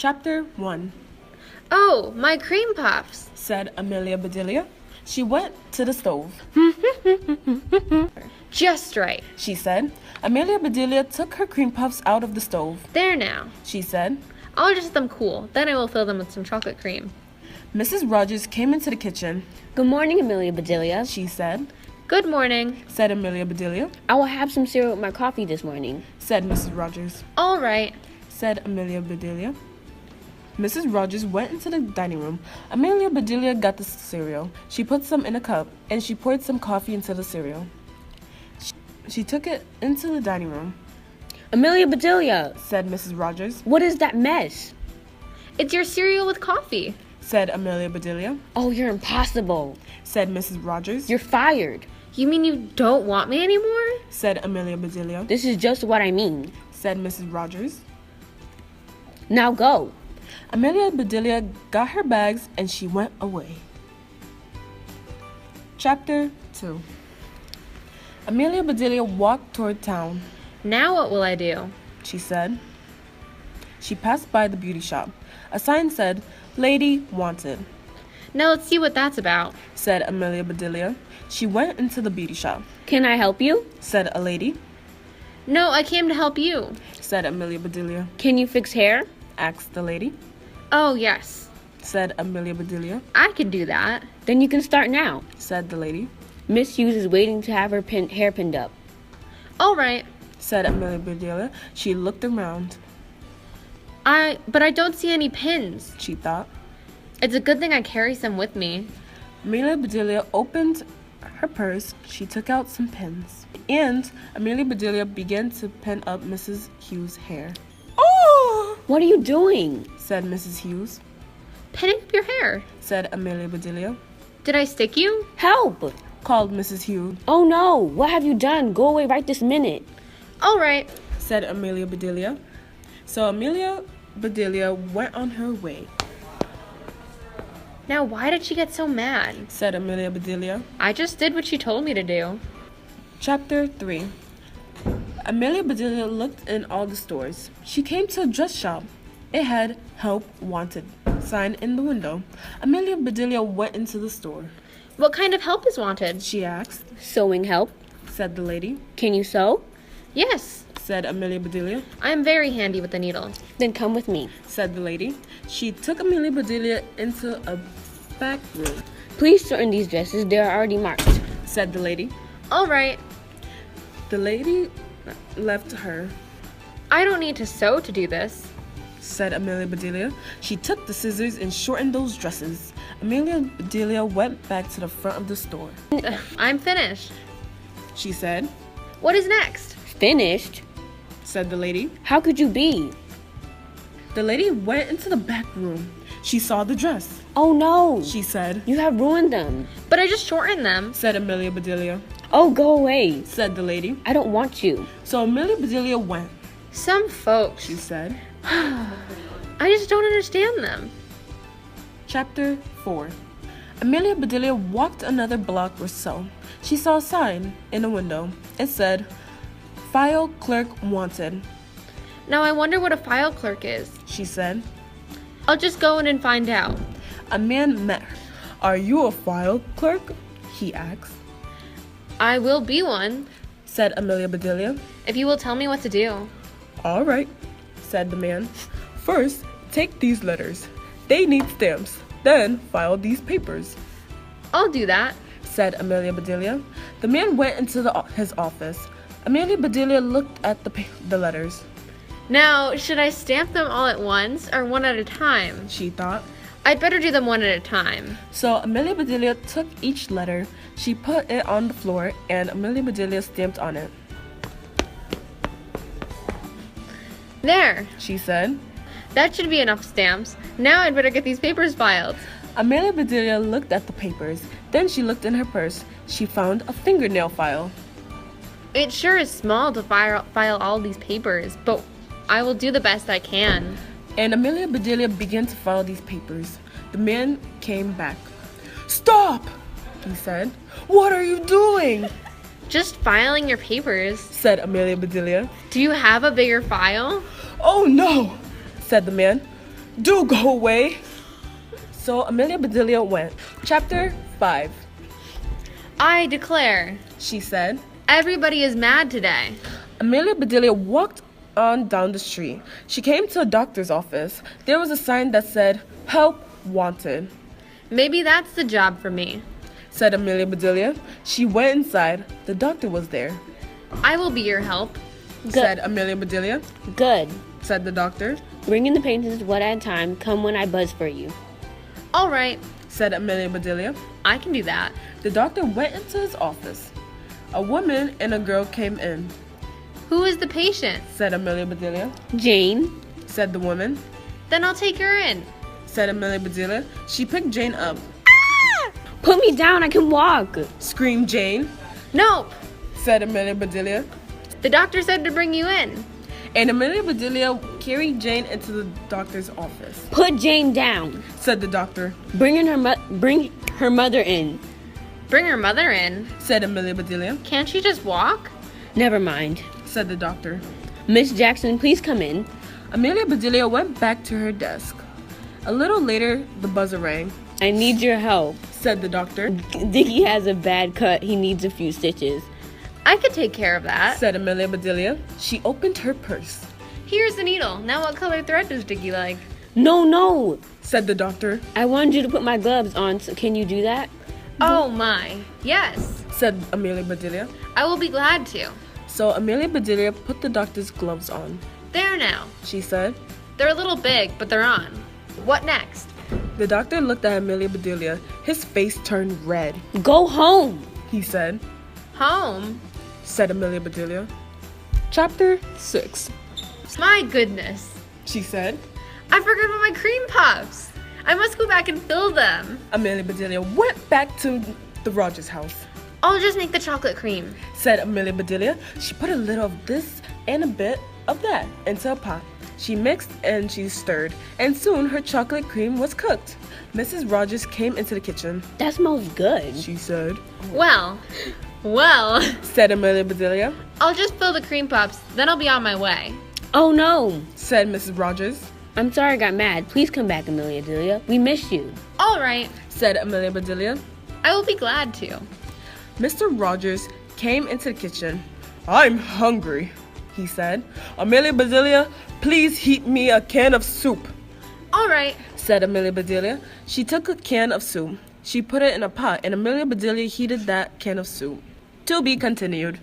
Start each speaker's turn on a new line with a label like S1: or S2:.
S1: Chapter 1.
S2: Oh, my cream puffs,
S1: Said Amelia Bedelia. She went to the stove.
S2: just right.
S1: She said. Amelia Bedelia took her cream puffs out of the stove.
S2: There now.
S1: She said.
S2: I'll just let them cool, then I will fill them with some chocolate cream.
S1: Mrs. Rogers came into the kitchen.
S3: Good morning, Amelia Bedelia.
S1: She said.
S2: Good morning.
S1: Said Amelia Bedelia.
S3: I will have some cereal with my coffee this morning.
S1: Said Mrs. Rogers.
S2: All right.
S1: Said Amelia Bedelia. Mrs. Rogers went into the dining room. Amelia Bedelia got the cereal. She put some in a cup, and she poured some coffee into the cereal. She took it into the dining room.
S3: Amelia Bedelia,
S1: Said Mrs. Rogers.
S3: what is that mess?
S2: It's your cereal with coffee.
S1: Said Amelia Bedelia.
S3: Oh, you're impossible.
S1: Said Mrs. Rogers.
S3: You're fired.
S2: You mean you don't want me anymore?
S1: Said Amelia Bedelia.
S3: This is just what I mean.
S1: Said Mrs. Rogers.
S3: Now go.
S1: Amelia Bedelia got her bags and she went away. Chapter 2. Amelia Bedelia walked toward town.
S2: Now what will I do?
S1: She said. She passed by the beauty shop. A sign said, "Lady wanted,"
S2: Now let's see what that's about.
S1: said Amelia Bedelia. She went into the beauty shop.
S3: Can I help you?
S1: Said a lady.
S2: No, I came to help you.
S1: Said Amelia Bedelia.
S3: Can you fix hair?
S1: Asked the lady.
S2: Oh, yes.
S1: Said Amelia Bedelia.
S2: I can do that.
S3: Then you can start now.
S1: Said the lady.
S3: Miss Hughes is waiting to have her hair pinned up.
S2: All right.
S1: Said Amelia Bedelia. She looked around.
S2: But I don't see any pins.
S1: She thought.
S2: It's a good thing I carry some with me.
S1: Amelia Bedelia opened her purse. She took out some pins. And Amelia Bedelia began to pin up Mrs. Hughes' hair. "Oh!"
S3: What are you doing?
S1: said Mrs. Hughes.
S2: Pinning up your hair.
S1: Said Amelia Bedelia.
S2: Did I stick you?
S3: Help!
S1: Called Mrs. Hughes.
S3: Oh no, what have you done? Go away right this minute.
S2: All right.
S1: Said Amelia Bedelia. So Amelia Bedelia went on her way.
S2: Now why did she get so mad?
S1: Said Amelia Bedelia.
S2: I just did what she told me to do.
S1: Chapter 3. Amelia Bedelia looked in all the stores. She came to a dress shop. It had "Help Wanted" sign in the window. Amelia Bedelia went into the store.
S2: What kind of help is wanted?
S1: She asked.
S3: Sewing help?
S1: Said the lady.
S3: Can you sew?
S2: Yes,
S1: Said Amelia Bedelia.
S2: I am very handy with the needle.
S3: Then come with me.
S1: Said the lady. She took Amelia Bedelia into a back room.
S3: Please shorten these dresses, they are already marked.
S1: Said the lady.
S2: All right.
S1: The lady left her.
S2: I don't need to sew to do this.
S1: Said Amelia Bedelia. She took the scissors and shortened those dresses. Amelia Bedelia went back to the front of the store.
S2: I'm finished.
S1: She said.
S2: What is next?
S3: Finished?
S1: Said the lady.
S3: How could you be?
S1: The lady went into the back room. She saw the dress.
S3: Oh no,
S1: She said.
S3: you have ruined them.
S2: But I just shortened them.
S1: Said Amelia Bedelia.
S3: Oh, go away.
S1: Said the lady.
S3: I don't want you.
S1: So Amelia Bedelia went.
S2: Some folks.
S1: She said.
S2: I just don't understand them.
S1: Chapter 4. Amelia Bedelia walked another block or so. She saw a sign in a window. It said, "File Clerk Wanted,"
S2: Now I wonder what a file clerk is.
S1: she said.
S2: I'll just go in and find out.
S1: A man met her. "Are you a file clerk?" he asked.
S2: I will be one,
S1: Said Amelia Bedelia.
S2: if you will tell me what to do.
S1: "All right," said the man. "First, take these letters. They need stamps. Then file these papers,"
S2: I'll do that.
S1: said Amelia Bedelia. The man went into his office. Amelia Bedelia looked at the letters.
S2: Now, should I stamp them all at once or one at a time?
S1: She thought.
S2: I'd better do them one at a time.
S1: So Amelia Bedelia took each letter. She put it on the floor, and Amelia Bedelia stamped on it.
S2: There,
S1: She said.
S2: that should be enough stamps. Now I'd better get these papers filed.
S1: Amelia Bedelia looked at the papers. Then she looked in her purse. She found a fingernail file.
S2: It sure is small to file all these papers, but I will do the best I can.
S1: And Amelia Bedelia began to file these papers. The man came back. "Stop!" he said. "What are you doing?"
S2: Just filing your papers.
S1: said Amelia Bedelia.
S2: Do you have a bigger file?
S1: "Oh no," said the man. Do go away. So Amelia Bedelia went. Chapter 5.
S2: I declare,
S1: She said.
S2: everybody is mad today.
S1: Amelia Bedelia walked on down the street. She came to a doctor's office. There was a sign that said, "Help Wanted,"
S2: Maybe that's the job for me.
S1: said Amelia Bedelia. She went inside. The doctor was there.
S2: I will be your help.
S1: Said Amelia Bedelia.
S3: Good.
S1: Said the doctor.
S3: Bring in the patients one at a time. Come when I buzz for you.
S2: All right,
S1: Said Amelia Bedelia.
S2: I can do that.
S1: The doctor went into his office. A woman and a girl came in.
S2: Who is the patient?
S1: Said Amelia Bedelia.
S3: Jane.
S1: Said the woman.
S2: Then I'll take her in.
S1: Said Amelia Bedelia. She picked Jane up.
S3: Put me down. I can walk.
S1: Screamed Jane.
S2: Nope.
S1: Said Amelia Bedelia.
S2: The doctor said to bring you in.
S1: And Amelia Bedelia carried Jane into the doctor's office.
S3: Put Jane down.
S1: Said the doctor.
S3: Bring her mother in.
S2: Bring her mother in.
S1: Said Amelia Bedelia.
S2: Can't she just walk?
S3: Never mind.
S1: Said the doctor.
S3: Miss Jackson, please come in.
S1: Amelia Bedelia went back to her desk. A little later, the buzzer rang.
S3: I need your help.
S1: Said the doctor.
S3: Dickie has a bad cut. He needs a few stitches.
S2: I could take care of that.
S1: Said Amelia Bedelia. She opened her purse.
S2: Here's the needle. Now what color thread does Dicky like?
S3: No.
S1: Said the doctor.
S3: I wanted you to put my gloves on, so can you do that?
S2: Oh my. Yes.
S1: Said Amelia Bedelia.
S2: I will be glad to.
S1: So Amelia Bedelia put the doctor's gloves on.
S2: There now.
S1: She said.
S2: They're a little big, but they're on. What next?
S1: The doctor looked at Amelia Bedelia. His face turned red.
S3: Go home.
S1: He said.
S2: Home?
S1: Said Amelia Bedelia. Chapter 6.
S2: My goodness.
S1: She said.
S2: I forgot about my cream puffs. I must go back and fill them.
S1: Amelia Bedelia went back to the Rogers house.
S2: I'll just make the chocolate cream.
S1: Said Amelia Bedelia. She put a little of this and a bit of that into a pot. She mixed and she stirred, and soon her chocolate cream was cooked. Mrs. Rogers came into the kitchen.
S3: That smells good.
S1: She said.
S2: Well,
S1: Said Amelia Bedelia.
S2: I'll just fill the cream puffs, then I'll be on my way.
S3: Oh no.
S1: Said Mrs. Rogers.
S3: I'm sorry I got mad. Please come back, Amelia Delia. We miss you.
S2: All right,
S1: Said Amelia Bedelia.
S2: I will be glad to.
S1: Mr. Rogers came into the kitchen. I'm hungry, he said. Amelia Bedelia, please heat me a can of soup,
S2: All right,
S1: said Amelia Bedelia. She took a can of soup. She put it in a pot, and Amelia Bedelia heated that can of soup. To be continued.